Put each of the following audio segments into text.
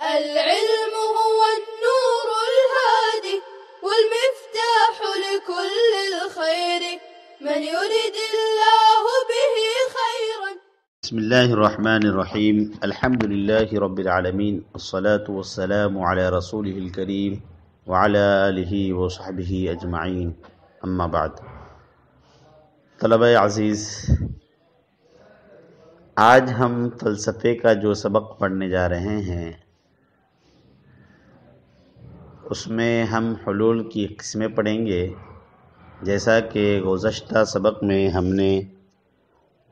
العلم هو النور الهادي والمفتاح لكل الخير من يريد الله به خيرا. بسم الله الرحمن الرحيم. الحمد لله رب العالمين، والصلاة والسلام على رسوله الكريم وعلى آله وصحبه أجمعين. اما بعد. طلبہ عزیز، آج ہم فلسفے کا جو سبق پڑھنے جا رہے ہیں اس میں ہم حلول کی قسمیں پڑھیں گے. جیسا کہ گزشتہ سبق میں ہم نے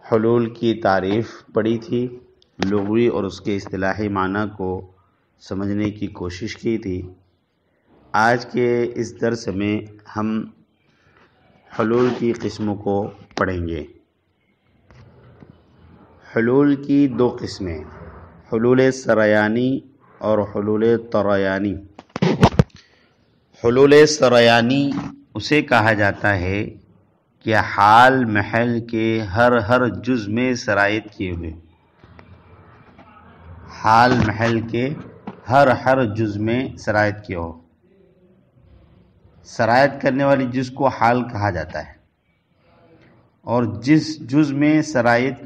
حلول کی تعریف پڑھی تھی، لغوی اور اس کے اصطلاحی معنی کو سمجھنے کی کوشش کی تھی. آج کے اس درس میں ہم حلول کی قسموں کو پڑھیں گے. حلول کی دو قسمیں، حلول سریانی اور حلول طریانی. حلول سریانی اسے کہا جاتا ہے کہ حال محل کے ہر جز میں سرایت کیے ہوئے. حال محل کے ہر جز میں سرایت کیا ہو. سرایت کرنے والی جز کو حال کہا جاتا ہے، اور جس جز میں سرایت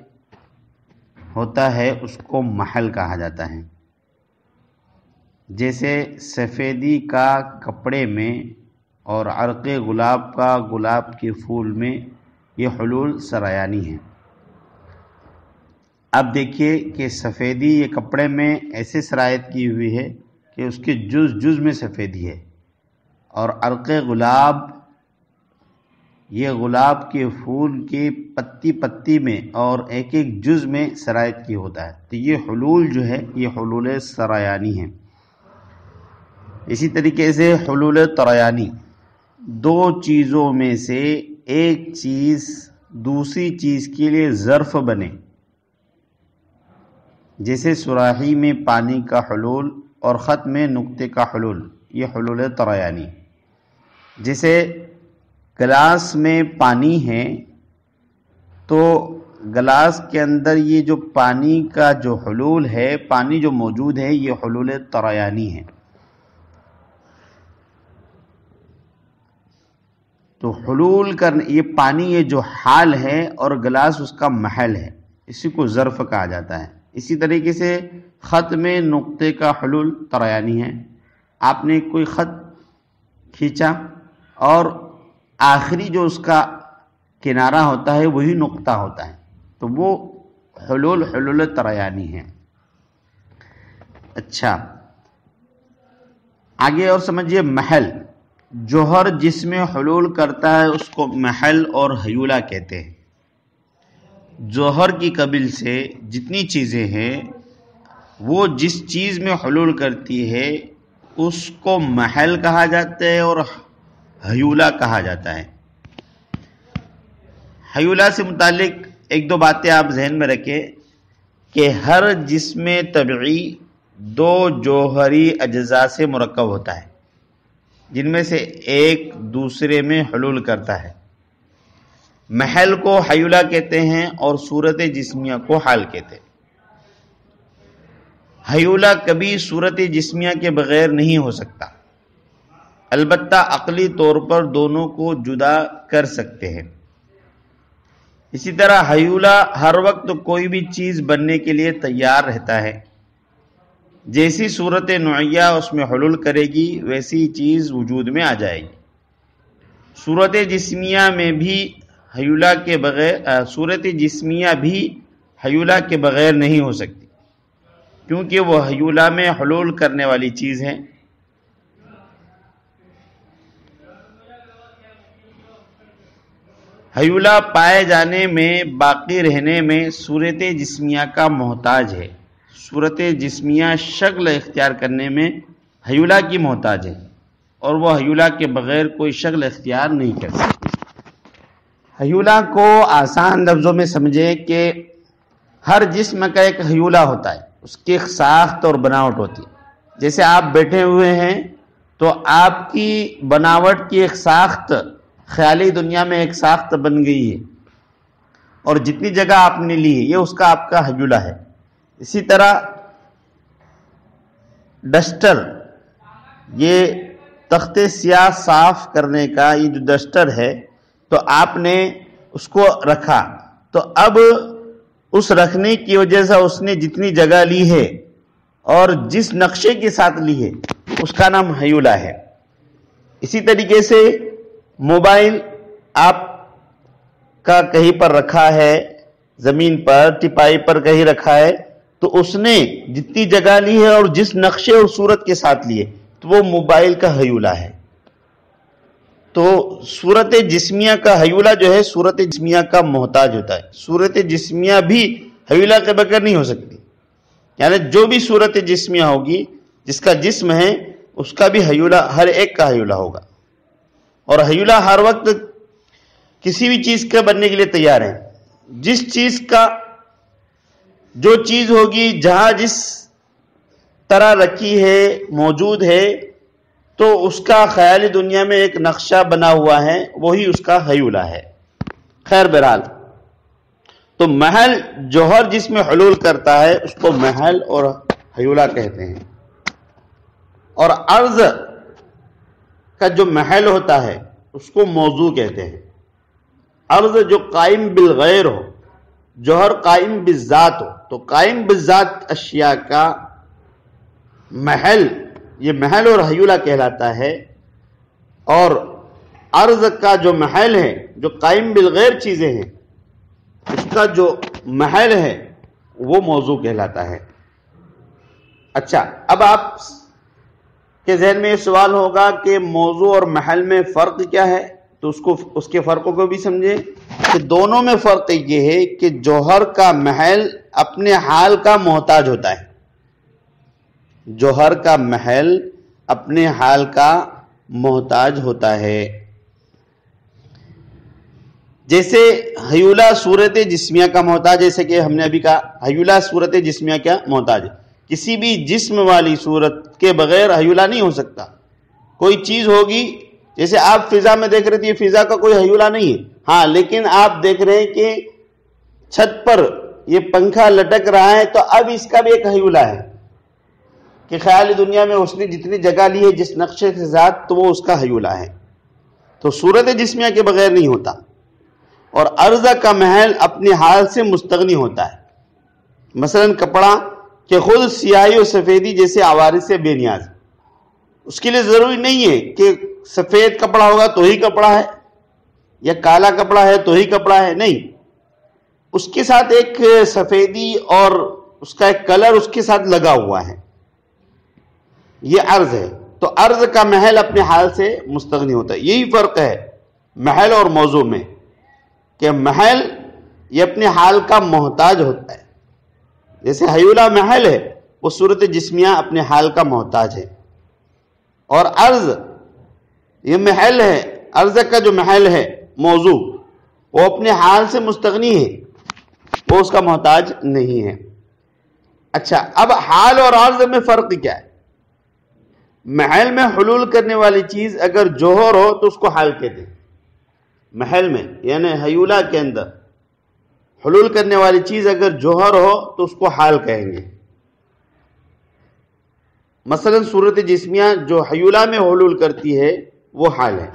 ہوتا ہے اس کو محل کہا جاتا ہے. جیسے سفیدی کا کپڑے میں اور عرق گلاب کا گلاب کے پھول میں، یہ حلول سریانی ہیں. اب دیکھیے کہ سفیدی یہ کپڑے میں ایسے سرایت کی ہوئی ہے کہ اس کے جز میں سفیدی ہے، اور عرق گلاب یہ گلاب کے پھول کی پتی میں اور ایک جز میں سرایت کی ہوتا ہے. تو یہ حلول جو ہے یہ حلول سریانی ہیں. اسی طریقے سے حلول طریانی، دو چیزوں میں سے ایک چیز دوسری چیز کے لیے ظرف بنے. جیسے سراہی میں پانی کا حلول اور خط میں نقطے کا حلول، یہ حلول طریانی. جیسے گلاس میں پانی ہے تو گلاس کے اندر یہ جو پانی کا جو حلول ہے، پانی جو موجود ہے، یہ حلول طریانی ہے. تو حلول کرنے، یہ پانی یہ جو حال ہے اور گلاس اس کا محل ہے، اسی کو ظرف کہا جاتا ہے. اسی طریقے سے خط میں نقطے کا حلول طریانی ہے. آپ نے کوئی خط کھینچا اور آخری جو اس کا کنارہ ہوتا ہے وہی نقطہ ہوتا ہے، تو وہ حلول طریانی ہے. اچھا، آگے اور سمجھیے. محل، جوہر جس میں حلول کرتا ہے اس کو محل اور حیولہ کہتے ہیں. جوہر کی قبیل سے جتنی چیزیں ہیں وہ جس چیز میں حلول کرتی ہے اس کو محل کہا جاتا ہے اور حیولہ کہا جاتا ہے. حیولہ سے متعلق ایک دو باتیں آپ ذہن میں رکھیں کہ ہر جسم طبعی دو جوہری اجزاء سے مرکب ہوتا ہے، جن میں سے ایک دوسرے میں حلول کرتا ہے. محل کو حیولہ کہتے ہیں اور صورت جسمیہ کو حال کہتے ہیں. حیولہ کبھی صورت جسمیہ کے بغیر نہیں ہو سکتا، البتہ عقلی طور پر دونوں کو جدا کر سکتے ہیں. اسی طرح حیولہ ہر وقت کوئی بھی چیز بننے کے لیے تیار رہتا ہے. جیسی صورت نوعیہ اس میں حلول کرے گی ویسی چیز وجود میں آ جائے گی. صورت جسمیہ بھی حیولہ کے بغیر نہیں ہو سکتی، کیونکہ وہ حیولہ میں حلول کرنے والی چیز ہے. حیولہ پائے جانے میں، باقی رہنے میں صورت جسمیہ کا محتاج ہے. صورت جسمیہ شکل اختیار کرنے میں حیولہ کی محتاج ہے، اور وہ حیولہ کے بغیر کوئی شکل اختیار نہیں کر سکتی. حیولہ کو آسان لفظوں میں سمجھے کہ ہر جسم کا ایک حیولہ ہوتا ہے، اس کی ایک ساخت اور بناوٹ ہوتی ہے. جیسے آپ بیٹھے ہوئے ہیں تو آپ کی بناوٹ کی ایک ساخت خیالی دنیا میں ایک ساخت بن گئی ہے، اور جتنی جگہ آپ نے لی ہے یہ اس کا آپ کا حیولہ ہے. اسی طرح ڈسٹر، یہ تختے سیاہ صاف کرنے کا یہ جو ڈسٹر ہے، تو آپ نے اس کو رکھا، تو اب اس رکھنے کی وجہ سے اس نے جتنی جگہ لی ہے اور جس نقشے کے ساتھ لی ہے اس کا نام ہیولہ ہے۔ اسی طریقے سے موبائل آپ کا کہیں پر رکھا ہے، زمین پر، ٹپائی پر کہیں رکھا ہے، تو اس نے جتنی جگہ لی ہے اور جس نقشے اور صورت کے ساتھ لیے تو وہ موبائل کا ہیولہ ہے۔ تو صورت جسمیہ کا ہیولہ جو ہے صورت جسمیہ کا محتاج ہوتا ہے۔ صورت جسمیہ بھی ہیولہ کے بغیر نہیں ہو سکتی، یعنی جو بھی صورت جسمیہ ہوگی، جس کا جسم ہے، اس کا بھی ہیولہ، ہر ایک کا ہیولہ ہوگا۔ اور ہیولہ ہر وقت کسی بھی چیز کے بننے کے لیے تیار ہے۔ جس چیز کا جو چیز ہوگی، جہاں جس طرح رکھی ہے، موجود ہے، تو اس کا خیالی دنیا میں ایک نقشہ بنا ہوا ہے، وہی اس کا ہیولہ ہے۔ خیر بہرحال، تو محل جوہر جس میں حلول کرتا ہے اس کو محل اور ہیولہ کہتے ہیں۔ اور عرض کا جو محل ہوتا ہے اس کو موضوع کہتے ہیں۔ عرض جو قائم بالغیر ہو، جوہر قائم بالذات ہو، تو قائم بالذات اشیاء کا محل، یہ محل اور ہیولہ کہلاتا ہے۔ اور عرض کا جو محل ہے، جو قائم بالغیر چیزیں ہیں، اس کا جو محل ہے وہ موضوع کہلاتا ہے۔ اچھا، اب آپ کے ذہن میں یہ سوال ہوگا کہ موضوع اور محل میں فرق کیا ہے، تو اس کے فرقوں کو بھی سمجھیں کہ دونوں میں فرق یہ ہے کہ جوہر کا محل اپنے حال کا محتاج ہوتا ہے۔ جوہر کا محل اپنے حال کا محتاج ہوتا ہے۔ جیسے ہیولہ صورت جسمیہ کا محتاج، جیسے کہ ہم نے ابھی کہا ہیولہ صورت جسمیہ کا محتاج ہے۔ کسی بھی جسم والی صورت کے بغیر ہیولہ نہیں ہو سکتا۔ کوئی چیز ہوگی، جیسے آپ فضا میں دیکھ رہے تھے، یہ فضا کا کوئی ہیولہ نہیں ہے، ہاں، لیکن آپ دیکھ رہے ہیں کہ چھت پر یہ پنکھا لٹک رہا ہے، تو اب اس کا بھی ایک ہیولہ ہے کہ خیالی دنیا میں اس نے جتنی جگہ لی ہے جس نقشے کے ساتھ، تو وہ اس کا ہیولہ ہے۔ تو صورت جسمیہ کے بغیر نہیں ہوتا۔ اور عرض کا محل اپنے حال سے مستغنی ہوتا ہے۔ مثلا کپڑا کہ خود سیاہی اور سفیدی جیسے عوارض سے بے نیاز، اس کے لیے ضروری نہیں ہے کہ سفید کپڑا ہوگا تو ہی کپڑا ہے، یا کالا کپڑا ہے تو ہی کپڑا ہے، نہیں، اس کے ساتھ ایک سفیدی اور اس کا ایک کلر اس کے ساتھ لگا ہوا ہے، یہ عرض ہے۔ تو عرض کا محل اپنے حال سے مستغنی ہوتا ہے۔ یہی فرق ہے محل اور موضوع میں، کہ محل یہ اپنے حال کا محتاج ہوتا ہے، جیسے ہیولہ محل ہے، وہ صورت جسمیہ اپنے حال کا محتاج ہے۔ اور عرض یہ محل ہے، عرض کا جو محل ہے موضوع، وہ اپنے حال سے مستغنی ہے، وہ اس کا محتاج نہیں ہے۔ اچھا، اب حال اور عرض میں فرق کیا ہے؟ محل میں حلول کرنے والی چیز اگر جوہر ہو تو اس کو حال کہتے ہیں۔ محل میں یعنی ہیولہ کے اندر حلول کرنے والی چیز اگر جوہر ہو تو اس کو حال کہیں گے۔ مثلا صورت جسمیہ جو ہیولہ میں حلول کرتی ہے وہ حال ہے۔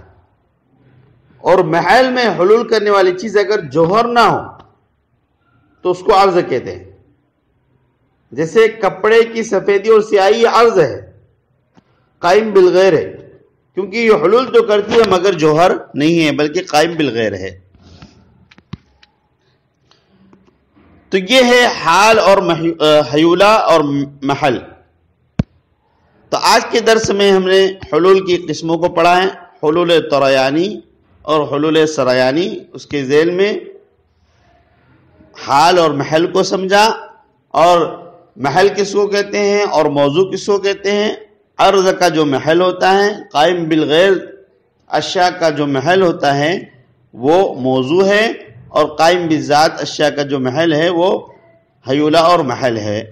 اور محل میں حلول کرنے والی چیز اگر جوہر نہ ہو تو اس کو عرض کہتے ہیں۔ جیسے کپڑے کی سفیدی اور سیاہی یہ عرض ہے، قائم بالغیر ہے، کیونکہ یہ حلول تو کرتی ہے مگر جوہر نہیں ہے بلکہ قائم بالغیر ہے۔ تو یہ ہے حال اور ہیولہ اور محل۔ تو آج کے درس میں ہم نے حلول کی قسموں کو پڑھا ہے، حلول طریانی اور حلول سریانی، اس کے ذیل میں حال اور محل کو سمجھا، اور محل کس کو کہتے ہیں اور موضوع کس کو کہتے ہیں۔ عرض کا جو محل ہوتا ہے، قائم بالغیر اشیاء کا جو محل ہوتا ہے وہ موضوع ہے، اور قائم بالذات اشیاء کا جو محل ہے وہ ہیولہ اور محل ہے۔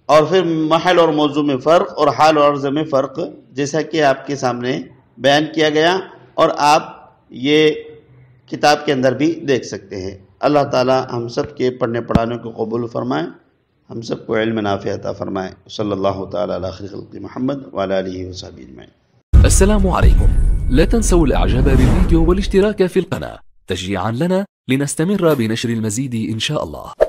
اور پھر محل اور موضوع میں فرق اور حال اور عرض میں فرق، جیسا کہ آپ کے سامنے بیان کیا گیا، اور آپ یہ کتاب کے اندر بھی دیکھ سکتے ہیں۔ اللہ تعالی ہم سب کے پڑھنے پڑھانے کو قبول فرمائیں۔ ہم سب کو علم نافع عطا فرمائے. صلی اللہ تعالی علی خیر خلق محمد وعلى آلہ وصحبہ اجمعین. السلام عليكم. لا تنسوا الاعجاب بالفيديو والاشتراك في القناة تشجيعا لنا لنستمر بنشر المزيد إن شاء الله.